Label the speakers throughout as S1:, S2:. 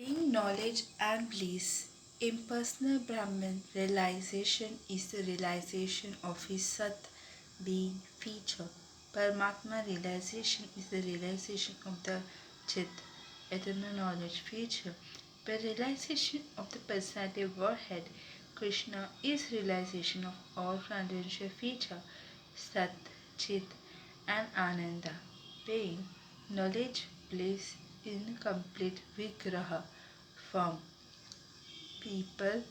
S1: Being knowledge and bliss, impersonal Brahman realization is the realization of his Sat being feature. Paramatma realization is the realization of the Chit, eternal knowledge feature. The realization of the personality of Godhead, Krishna, is realization of all transcendental feature, Sat, Chit, and Ananda. Being knowledge, bliss, incomplete Vigraha form. People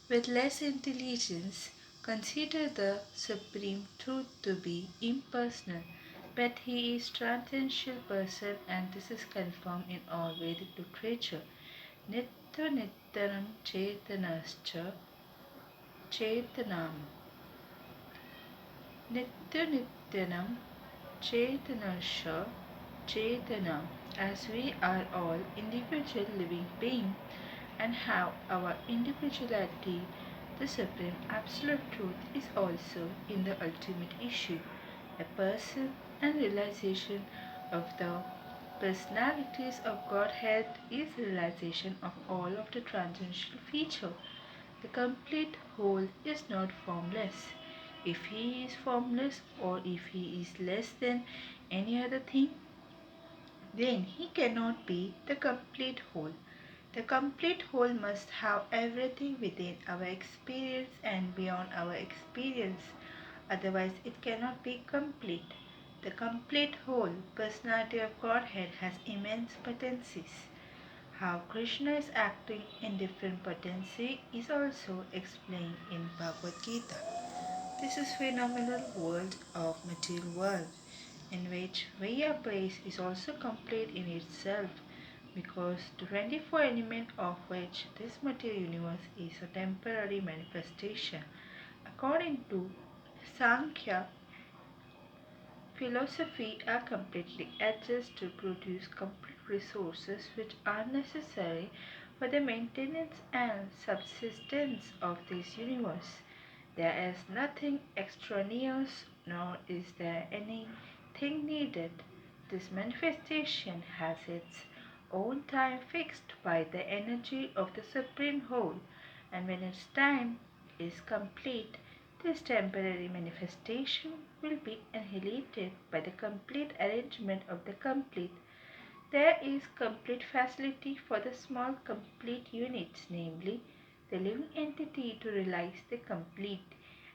S1: with less intelligence consider the Supreme Truth to be impersonal, but he is transcendental person, and this is confirmed in all Vedic literature. Nitya Nityanam Chetanascha Chetanam Nitya Nityanam Chetanascha Chetanam, as we are all individual living beings and have our individuality, the supreme absolute truth is also in the ultimate issue, a person and realization of the personalities of Godhead is realization of all of the transcendental feature. The complete whole is not formless. If he is formless or if he is less than any other thing, then he cannot be the complete whole. The complete whole must have everything within our experience and beyond our experience. Otherwise, it cannot be complete. The complete whole personality of Godhead has immense potencies. How Krishna is acting in different potency is also explained in Bhagavad Gita. This is phenomenal world of material world in which Vaya place is also complete in itself because the 24 element of which this material universe is a temporary manifestation. According to Sankhya philosophy are completely adjust to produce complete resources which are necessary for the maintenance and subsistence of this universe. There is nothing extraneous nor is there anything needed. This manifestation has its own time fixed by the energy of the Supreme Whole, and when its time is complete, this temporary manifestation will be annihilated by the complete arrangement of the complete. There is complete facility for the small complete units, namely the living entity, to realize the complete,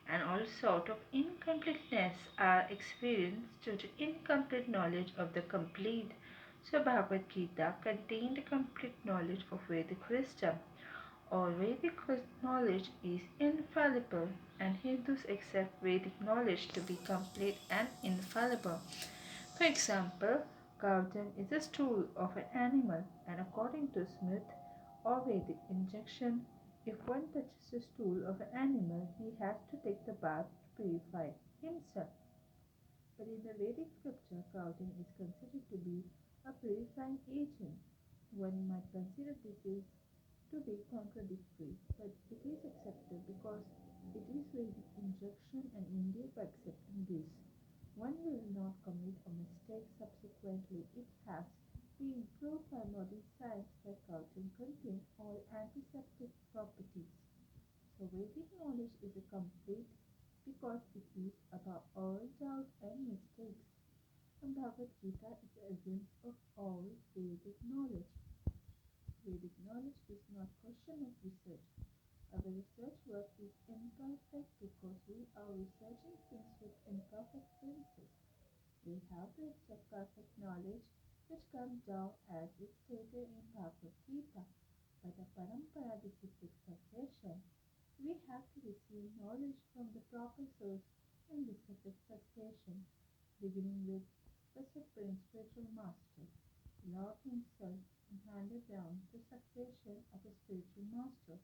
S1: and all sort of incompleteness are experienced due to incomplete knowledge of the complete. So Bhagavad Gita contained complete knowledge of Vedic wisdom. All Vedic knowledge is infallible, and Hindus accept Vedic knowledge to be complete and infallible. For example, Gautam is a stool of an animal, and according to Smith or Vedic injection, if one touches the stool of an animal, he has to take the bath to purify himself. But in the Vedic scripture, Gautam is considered to be a purifying agent. One might consider this is to be contradictory, but it is accepted because it is Vedic instruction and India by accepting this. One will not commit a mistake subsequently. It has been proved by modern science that Gautam contains all antiseptic properties. So Vedic knowledge is a complete because it is about all doubt and mistakes. And Bhagavad Gita is the essence of all Vedic knowledge. Vedic knowledge is not question of research. Our research work is imperfect because we are researching things with imperfect premises. We have to accept perfect knowledge which comes down as is stated in Bhagavad Gita by the Parampara disciplic succession. We have to receive knowledge from the proper source in disciplic succession, beginning with the Supreme Spiritual Master, Lord Himself, and handed down the succession of a spiritual master.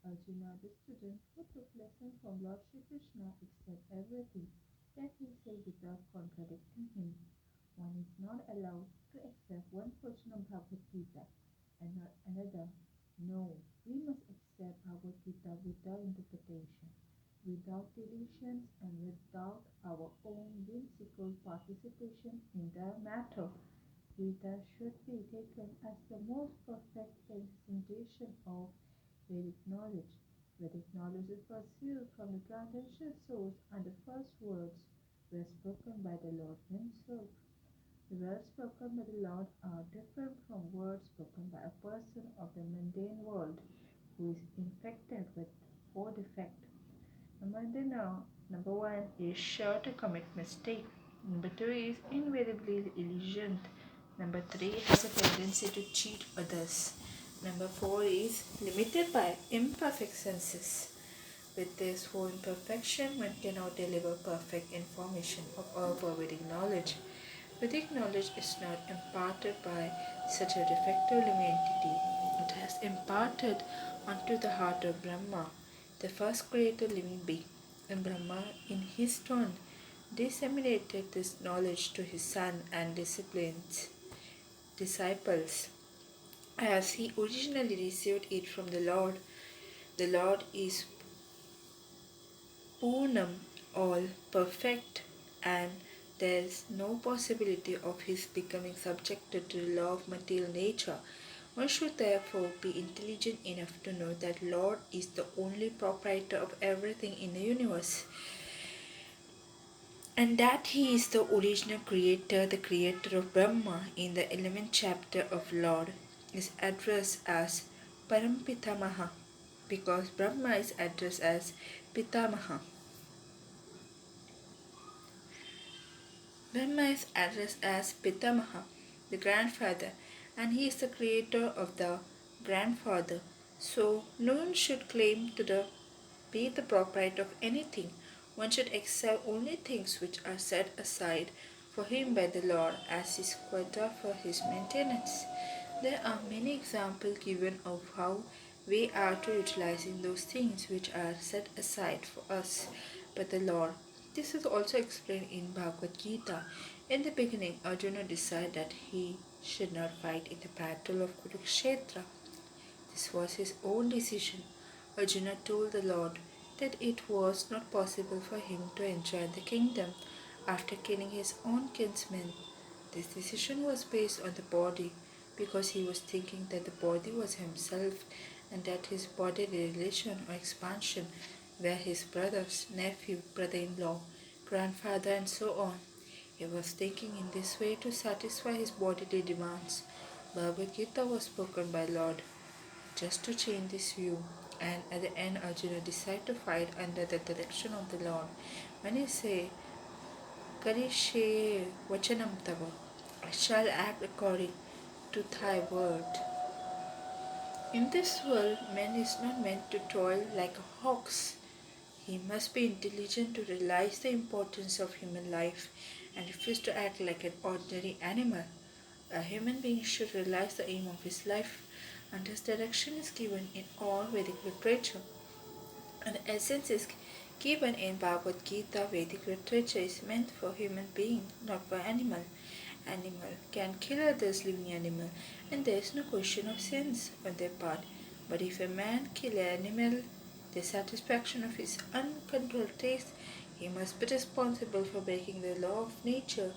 S1: Arjuna, the student who took lesson from Lord Shri Krishna, accepted everything that he said without contradicting him. One is not allowed to accept one portion of Bhagavad Gita and not another. No, we must accept Bhagavad Gita without interpretation, without deletions, and without our own whimsical participation in the matter. Gita should be taken as the most perfect cleansing tradition of Vedic knowledge. Vedic knowledge is pursued from the transcendental source, and the first words were spoken by the Lord Himself. The words spoken by the Lord are different from words spoken by a person of the mundane world who is infected with four defects. Number one is sure to commit mistake. Number two is invariably illusioned. Number three has a tendency to cheat others. Number four is limited by imperfect senses. With this four imperfection, one cannot deliver perfect information of all pervading knowledge. Vedic knowledge is not imparted by such a defective living entity. It has imparted unto the heart of Brahma, the first created living being. And Brahma, in his turn, disseminated this knowledge to his son and disciples. As he originally received it from the Lord is Poonam, all perfect, and there is no possibility of his becoming subjected to the law of material nature. One should therefore be intelligent enough to know that Lord is the only proprietor of everything in the universe, and that he is the original creator, the creator of Brahma. In the 11th chapter of Lord is addressed as Parampitamaha, because Brahma is addressed as Pitamaha. Brahma is addressed as Pitamaha, the grandfather, and he is the creator of the grandfather. So no one should claim to be the proprietor of anything. One should accept only things which are set aside for him by the Lord as his quota for his maintenance. There are many examples given of how we are to utilizing those things which are set aside for us by the Lord. This is also explained in Bhagavad Gita. In the beginning, Arjuna decided that he should not fight in the battle of Kurukshetra. This was his own decision. Arjuna told the Lord that it was not possible for him to enjoy the kingdom after killing his own kinsmen. This decision was based on the body, because he was thinking that the body was himself and that his bodily relation or expansion were his brothers, nephew, brother-in-law, grandfather, and so on. He was thinking in this way to satisfy his bodily demands. Bhagavad Gita was spoken by Lord just to change this view, and at the end Arjuna decided to fight under the direction of the Lord. When he said, Karishe Vachanam Tava, I shall act according to thy word. In this world, man is not meant to toil like a ox. He must be intelligent to realize the importance of human life and refuse to act like an ordinary animal. A human being should realize the aim of his life, and this direction is given in all Vedic literature. And the essence is given in Bhagavad Gita. Vedic literature is meant for human being, not for animal. Animal can kill others living animal, and there is no question of sins on their part. But if a man kill an animal, the satisfaction of his uncontrolled taste, he must be responsible for breaking the law of nature.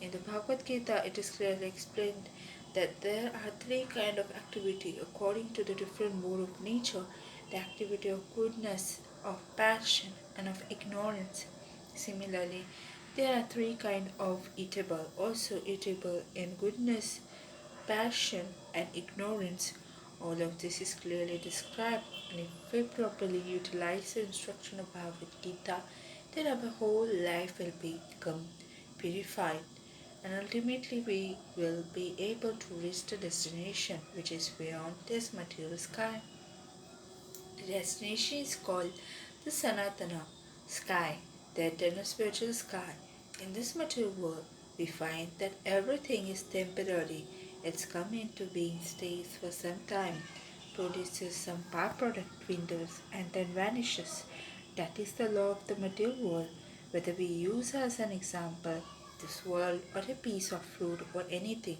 S1: In the Bhagavad Gita, it is clearly explained that there are three kinds of activity according to the different mode of nature: the activity of goodness, of passion, and of ignorance. Similarly, there are three kinds of eatable, also eatable in goodness, passion, and ignorance. All of this is clearly described, and if we properly utilize the instruction of Bhagavad Gita, then our whole life will become purified, and ultimately we will be able to reach the destination which is beyond this material sky. The destination is called the Sanatana sky, the eternal spiritual sky. In this material world, we find that everything is temporary. It's come into being, stays for some time, produces some byproduct, dwindles, and then vanishes. That is the law of the material world. Whether we use as an example this world or a piece of fruit or anything,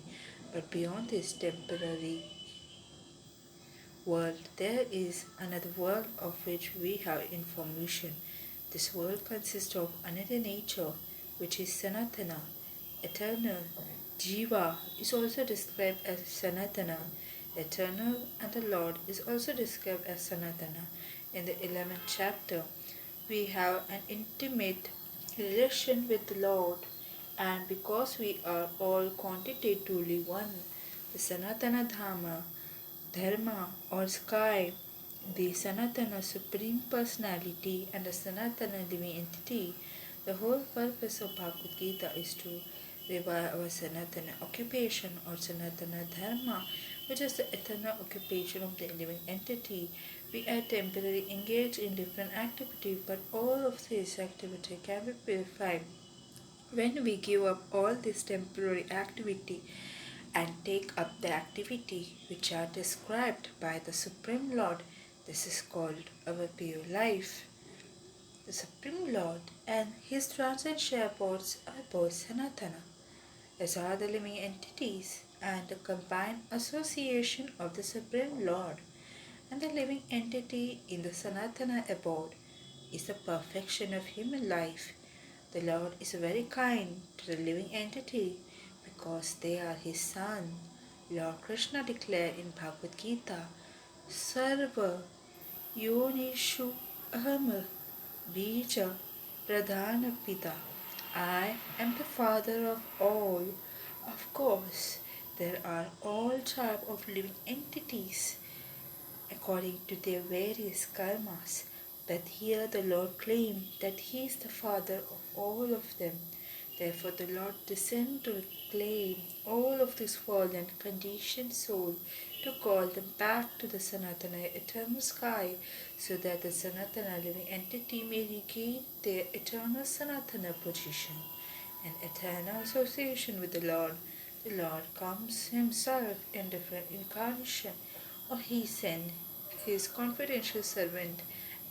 S1: but beyond this temporary world, there is another world of which we have information. This world consists of another nature, which is Sanatana, eternal. Jiva is also described as Sanatana. Eternal and the Lord is also described as Sanatana. In the 11th chapter, we have an intimate relation with the Lord, and because we are all quantitatively one, the Sanatana Dharma or sky, the Sanatana Supreme Personality and the Sanatana Living Entity, the whole purpose of Bhagavad Gita is to revive our Sanatana occupation or Sanatana Dharma, which is the eternal occupation of the living entity. We are temporarily engaged in different activities, but all of this activity can be purified when we give up all this temporary activity and take up the activity which are described by the Supreme Lord. This is called our pure life. The Supreme Lord and His transcendental abodes are both Sanatana, as are the living entities, and the combined association of the Supreme Lord and the living entity in the Sanatana abode is the perfection of human life. The Lord is very kind to the living entity because they are His Son. Lord Krishna declared in Bhagavad Gita, Sarva Yonishu Aham Bija Pradhana Pita. I am the father of all. Of course, there are all types of living entities according to their various karmas. But here the Lord claimed that He is the Father of all of them. Therefore the Lord descended to claim all of this fallen conditioned soul to call them back to the Sanatana eternal sky so that the Sanatana living entity may regain their eternal Sanatana position and eternal association with the Lord. The Lord comes Himself in different incarnation, or He sends His confidential servant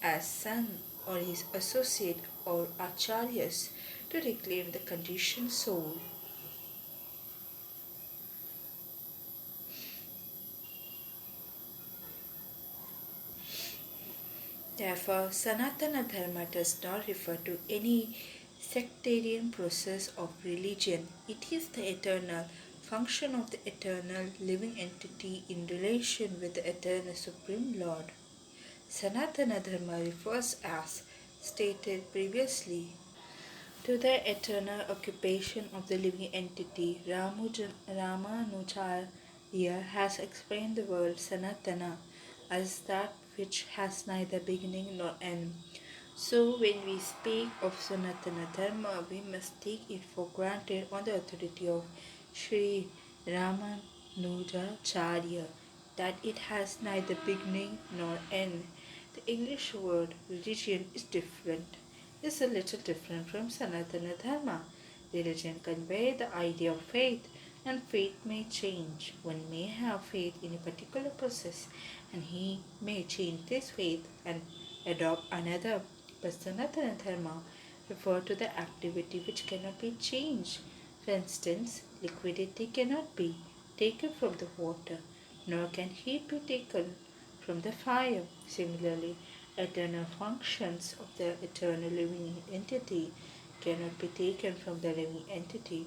S1: as son or his associate or acharyas to reclaim the conditioned soul. Therefore, Sanatana Dharma does not refer to any sectarian process of religion. It is the eternal function of the eternal living entity in relation with the eternal Supreme Lord. Sanatana Dharma refers, as stated previously, to the eternal occupation of the living entity. Ramanujacharya has explained the word Sanatana as that which has neither beginning nor end. So when we speak of Sanatana Dharma, we must take it for granted on the authority of Sri Ramanujacharya that it has neither beginning nor end. The English word religion is a little different from Sanatana Dharma. Religion conveys the idea of faith, and faith may change. One may have faith in a particular process, and he may change this faith and adopt another. But Sanatana Dharma refers to the activity which cannot be changed. For instance, liquidity cannot be taken from the water, nor can heat be taken from the fire. Similarly, eternal functions of the eternal living entity cannot be taken from the living entity.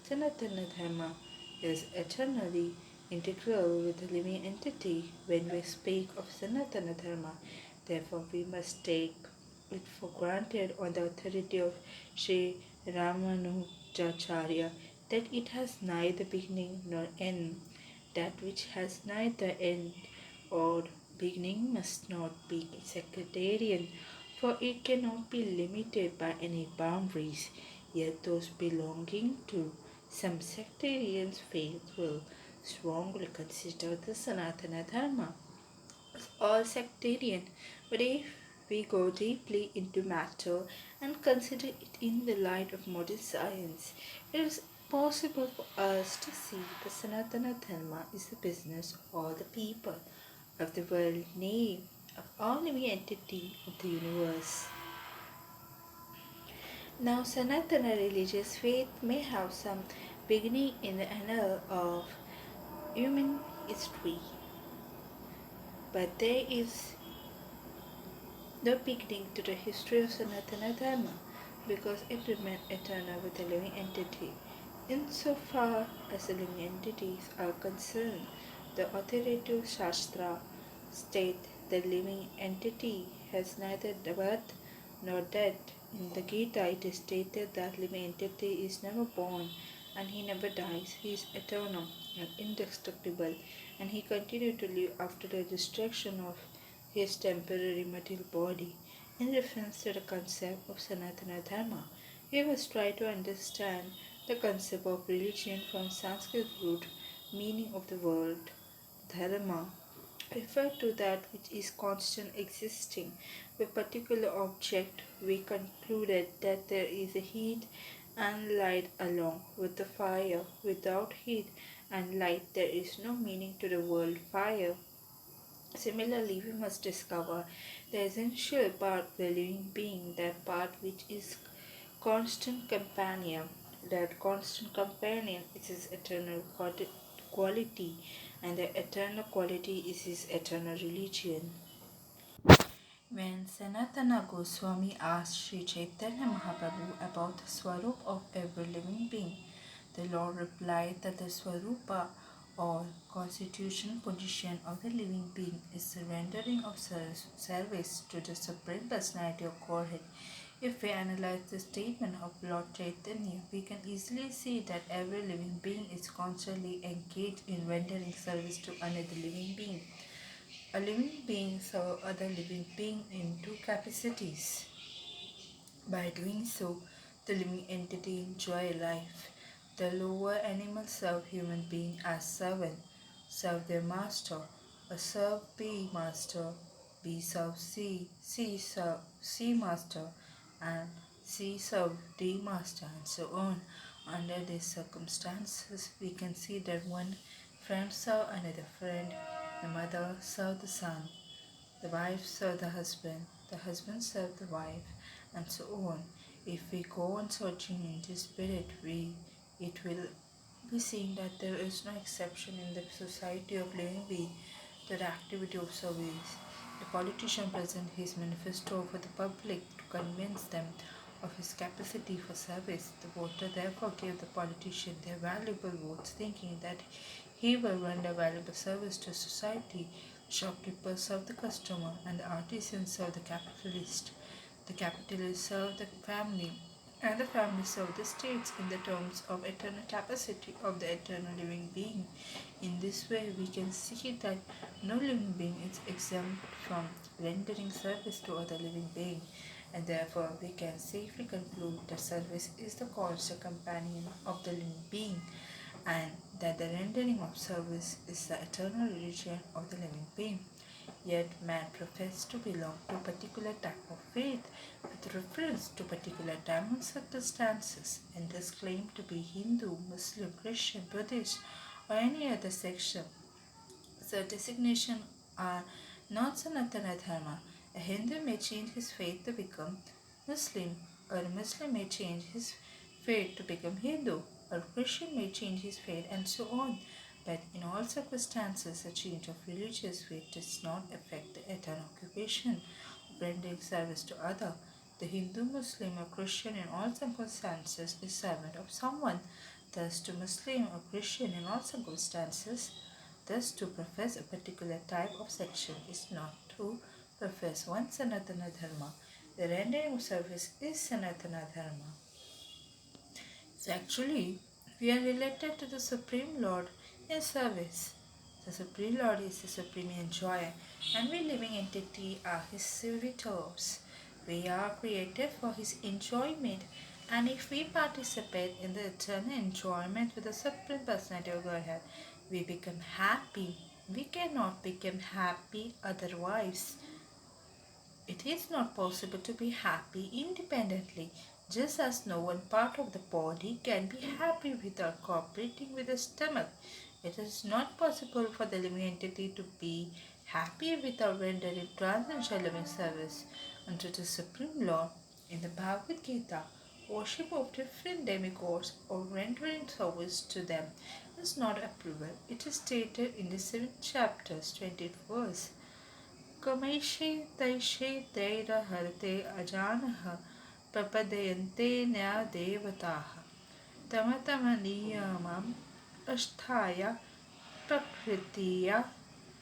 S1: Sanatana Dharma is eternally integral with the living entity. When we speak of Sanatana Dharma, therefore we must take it for granted on the authority of Sri Ramanujacharya that it has neither beginning nor end. That which has neither end or beginning must not be sectarian, for it cannot be limited by any boundaries. Yet those belonging to some sectarian faith will strongly consider the Sanatana Dharma as all sectarian. But if we go deeply into matter and consider it in the light of modern science, it is possible for us to see that Sanatana Dharma is the business of all the people of the world, nay, of all living entity of the universe. Now, Sanatana religious faith may have some beginning in the annal of human history, but there is no beginning to the history of Sanatana Dharma because it remains eternal with the living entity. Insofar as the living entities are concerned, The authoritative Shastra state the living entity has neither birth nor death. In the Gita, it is stated that living entity is never born and he never dies. He is eternal and indestructible, and he continued to live after the destruction of his temporary material body. In reference to the concept of Sanatana Dharma, we must try to understand the concept of religion from Sanskrit root meaning of the word dharma refer to that which is constant existing. With particular object, we concluded that there is a heat and light along with the fire. Without heat and light, there is no meaning to the word fire. Similarly, we must discover the essential part of the living being, that part which is constant companion. That constant companion is his eternal quality, and the eternal quality is his eternal religion. When Sanatana Goswami asked Sri Chaitanya Mahaprabhu about the swarup of every living being, the Lord replied that the swarupa or constitutional position of the living being is the rendering of service to the Supreme Personality of Godhead. If we analyze the statement of Lord Chaitanya, we can easily see that every living being is constantly engaged in rendering service to another living being. A living being serves other living being in two capacities. By doing so, the living entity enjoys life. The lower animals serve human beings as servants, serve their master. A serve B master, B serve C serve C master, and C serve D master, and so on. Under these circumstances, we can see that one friend serve another friend, the mother serve the son, the wife served the husband served the wife, and so on. If we go on searching in this spirit, it will be seen that there is no exception in the society of living beings to the activity of service. The politician presents his manifesto for the public to convince them of his capacity for service. The voter therefore gave the politician their valuable votes, thinking that he will render valuable service to society. The shopkeepers serve the customer, and the artisan serve the capitalist. The capitalist serve the family, and the family serve the states in the terms of eternal capacity of the eternal living being. In this way, we can see that no living being is exempt from rendering service to other living beings, and therefore we can safely conclude that service is the constant companion of the living being, and that the rendering of service is the eternal religion of the living being. Yet man professes to belong to a particular type of faith with reference to particular time and circumstances, and thus claim to be Hindu, Muslim, Christian, Buddhist, or any other section. So designations are not Sanatana Dharma. A Hindu may change his faith to become Muslim, or a Muslim may change his faith to become Hindu, or a Christian may change his faith, and so on. But in all circumstances, a change of religious faith does not affect the eternal occupation of rendering service to other. The Hindu, Muslim, or Christian in all circumstances is servant of someone. Thus, to Muslim or Christian in all circumstances, thus to profess a particular type of section is not to profess one Sanatana Dharma. The rendering of service is Sanatana Dharma. So actually, we are related to the Supreme Lord in service. The Supreme Lord is the Supreme Enjoyer, and we living entity are His servitors. We are created for His enjoyment, and if we participate in the eternal enjoyment with the Supreme Personality of Godhead, we become happy. We cannot become happy otherwise. It is not possible to be happy independently, just as no one part of the body can be happy without cooperating with the stomach. It is not possible for the living entity to be happy without rendering transcendental living service unto the Supreme Lord. In the Bhagavad Gita, worship of different demigods or rendering service to them is not approved. It is stated in the 7th chapter, 20th verse. Kameshe taishe teira harate ajanaha papadayante nya devataha tamatamaniya mam asthaya Prakritiya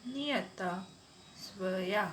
S1: Niyata Svaya